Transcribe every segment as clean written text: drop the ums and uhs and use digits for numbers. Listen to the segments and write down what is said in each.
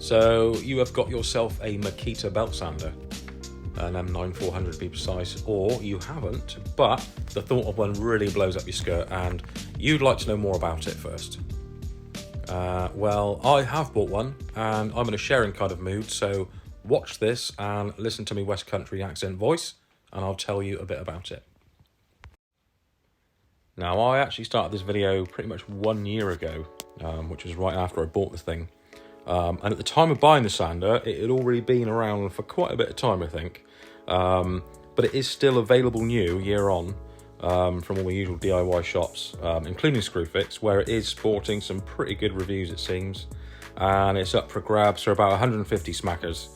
So you have got yourself a Makita belt sander, an M9400 to be precise, or you haven't, but the thought of one really blows up your skirt and you'd like to know more about it first. Well, I have bought one and I'm in a sharing kind of mood, so watch this and listen to me West Country accent voice and I'll tell you a bit about it. Now, I actually started this video pretty much 1 year ago, which was right after I bought the thing. And at the time of buying the sander, it had already been around for quite a bit of time, I think. But it is still available new year on from all the usual DIY shops, including Screwfix, where it is sporting some pretty good reviews, it seems. And it's up for grabs for about 150 smackers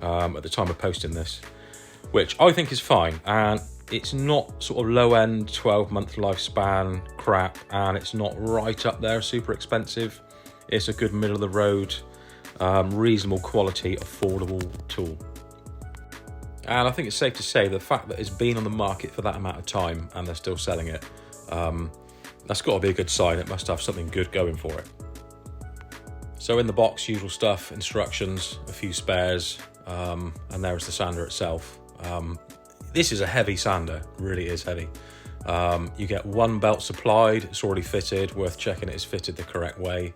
at the time of posting this, which I think is fine. And it's not sort of low-end 12-month lifespan crap, and it's not right up there super expensive. It's a good middle-of-the-road, reasonable quality, affordable tool. And I think it's safe to say the fact that it's been on the market for that amount of time and they're still selling it, that's got to be a good sign. It must have something good going for it. So in the box, usual stuff, instructions, a few spares, and there's the sander itself. This is a heavy sander, really is heavy. You get one belt supplied, it's already fitted, worth checking it is fitted the correct way.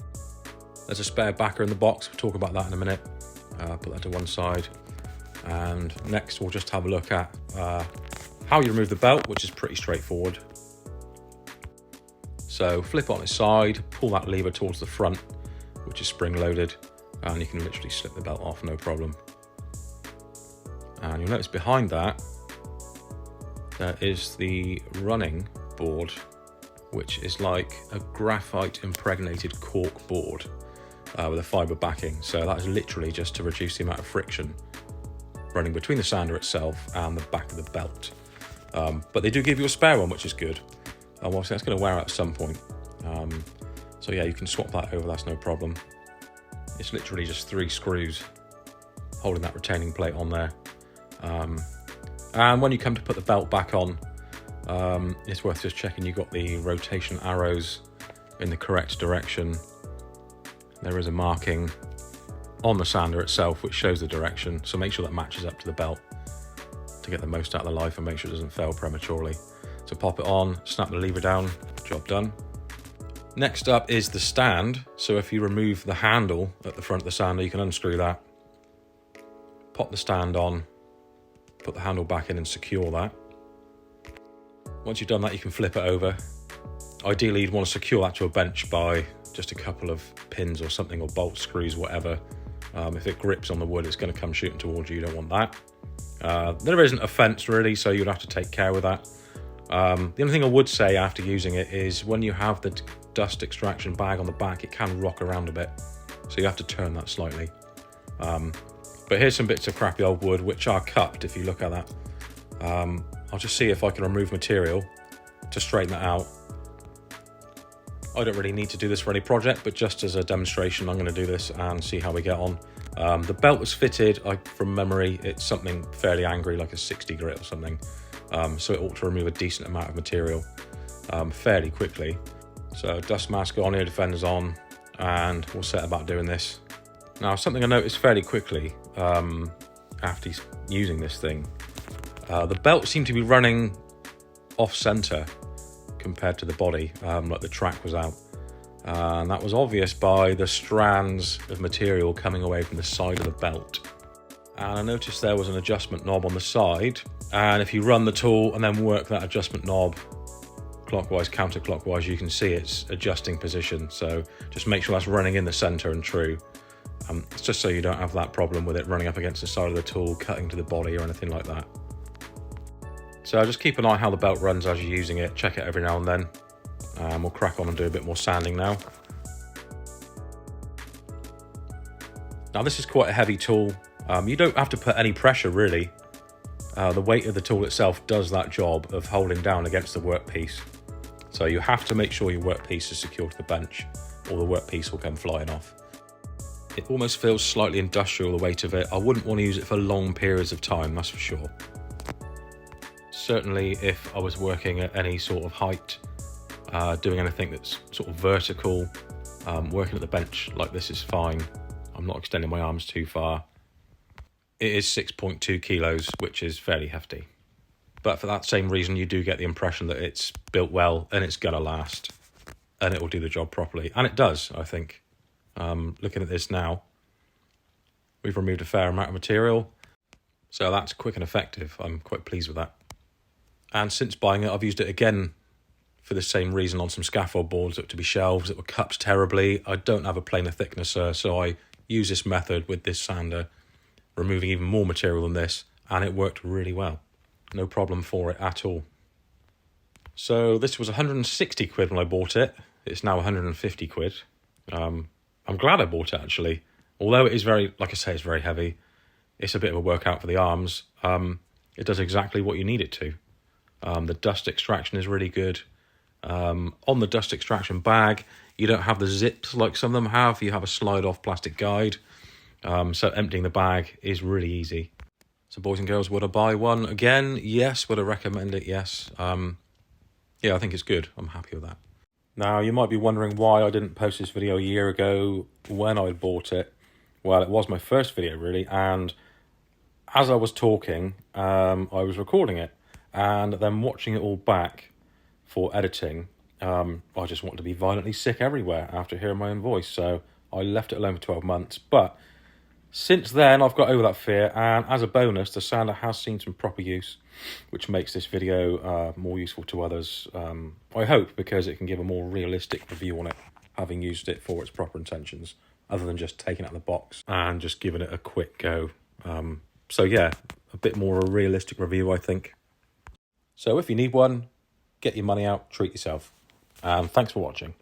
There's a spare backer in the box, we'll talk about that in a minute. Put that to one side. And next we'll just have a look at how you remove the belt, which is pretty straightforward. So flip on its side, pull that lever towards the front, which is spring loaded, and you can literally slip the belt off, no problem. And you'll notice behind that, there is the running board, which is like a graphite impregnated cork board with a fibre backing. So that is literally just to reduce the amount of friction running between the sander itself and the back of the belt. But they do give you a spare one, which is good. Obviously that's going to wear out at some point. So yeah, you can swap that over, that's no problem. It's literally just 3 screws holding that retaining plate on there. And when you come to put the belt back on, it's worth just checking you've got the rotation arrows in the correct direction. There is a marking on the sander itself which shows the direction, so make sure that matches up to the belt to get the most out of the life and make sure it doesn't fail prematurely. So pop it on, snap the lever down, job done. Next up is the stand. So if you remove the handle at the front of the sander, you can unscrew that, pop the stand on, put the handle back in and secure that. Once you've done that, you can flip it over. Ideally, you'd want to secure that to a bench by just a couple of pins or something, or bolt screws, whatever. If it grips on the wood, it's going to come shooting towards you. You don't want that. There isn't a fence really, so you'd have to take care with that. The only thing I would say after using it is when you have the dust extraction bag on the back, it can rock around a bit, so you have to turn that slightly. But here's some bits of crappy old wood which are cupped if you look at that. I'll just see if I can remove material to straighten that out. I don't really need to do this for any project, but just as a demonstration, I'm going to do this and see how we get on. The belt was fitted, from memory, it's something fairly angry, like a 60 grit or something. So it ought to remove a decent amount of material fairly quickly. So dust mask on, ear defenders on, and we'll set about doing this. Now, something I noticed fairly quickly after using this thing, the belt seemed to be running off-center compared to the body, like the track was out. And that was obvious by the strands of material coming away from the side of the belt. And I noticed there was an adjustment knob on the side, and if you run the tool and then work that adjustment knob clockwise, counterclockwise, you can see it's adjusting position. So just make sure that's running in the center and true. It's just so you don't have that problem with it running up against the side of the tool, cutting to the body or anything like that. So just keep an eye how the belt runs as you're using it, check it every now and then. We'll crack on and do a bit more sanding now. Now this is quite a heavy tool. You don't have to put any pressure really. The weight of the tool itself does that job of holding down against the workpiece. So you have to make sure your workpiece is secure to the bench or the workpiece will come flying off. It almost feels slightly industrial, the weight of it. I wouldn't want to use it for long periods of time, that's for sure. Certainly if I was working at any sort of height, doing anything that's sort of vertical, working at the bench like this is fine. I'm not extending my arms too far. It is 6.2 kilos, which is fairly hefty. But for that same reason, you do get the impression that it's built well and it's going to last and it will do the job properly. And it does, I think. Looking at this now, we've removed a fair amount of material. So that's quick and effective. I'm quite pleased with that. And since buying it, I've used it again for the same reason on some scaffold boards that were to be shelves that were cupped terribly. I don't have a planer thicknesser, so I use this method with this sander, removing even more material than this, and it worked really well. No problem for it at all. So this was 160 quid when I bought it. It's now 150 quid. I'm glad I bought it, actually. Although it is very, like I say, it's very heavy. It's a bit of a workout for the arms. It does exactly what you need it to. The dust extraction is really good. On the dust extraction bag, you don't have the zips like some of them have. You have a slide-off plastic guide. So emptying the bag is really easy. So boys and girls, would I buy one again? Yes. Would I recommend it? Yes. Yeah, I think it's good. I'm happy with that. Now, you might be wondering why I didn't post this video a year ago when I bought it. Well, it was my first video, really, and as I was talking, I was recording it, and then watching it all back for editing, I just wanted to be violently sick everywhere after hearing my own voice, so I left it alone for 12 months, but since then, I've got over that fear, and as a bonus, the sander has seen some proper use, which makes this video more useful to others, I hope, because it can give a more realistic review on it, having used it for its proper intentions, other than just taking it out of the box and just giving it a quick go. So yeah, a bit more of a realistic review, I think. So if you need one, get your money out, treat yourself. And thanks for watching.